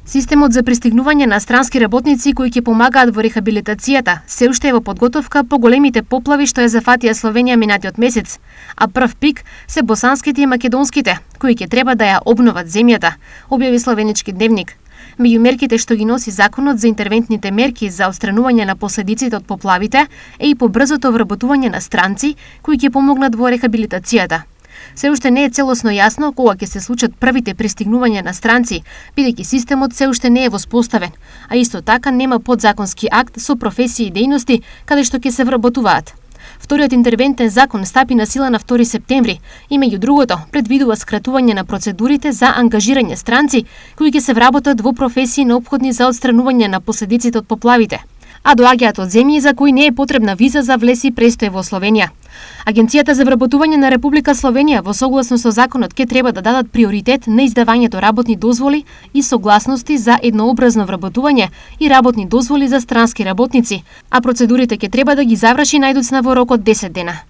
Системот за пристигнување на странски работници кои ќе помагаат во рехабилитацијата се уште е во подготовка по големите поплави што ја зафатија Словенија минатиот месец, а прв пик се босанските и македонските, кои ќе треба да ја обноват земјата, објави Словенички дневник. Меѓу мерките што ги носи законот за интервентните мерки за отстранување на последиците од поплавите е и побрзото вработување на странци кои ќе помогнат во рехабилитацијата. Се уште не е целосно јасно кога ќе се случат првите пристигнувања на странци, бидејќи системот се уште не е воспоставен, а исто така нема подзаконски акт со професии и дејности каде што ќе се вработуваат. Вториот интервентен закон стапи на сила на 2 септември и меѓу другото предвидува скратување на процедурите за ангажирање странци кои ќе се вработат во професии неопходни за отстранување на последиците од поплавите, а доаѓаат од земји за кои не е потребна виза за влез и престој во Словенија. Агенцијата за вработување на Република Словенија во согласно со законот ќе треба да дадат приоритет на издавањето работни дозволи и согласности за еднообразно вработување и работни дозволи за странски работници, а процедурите ќе треба да ги заврши најдоцна во рок од 10 дена.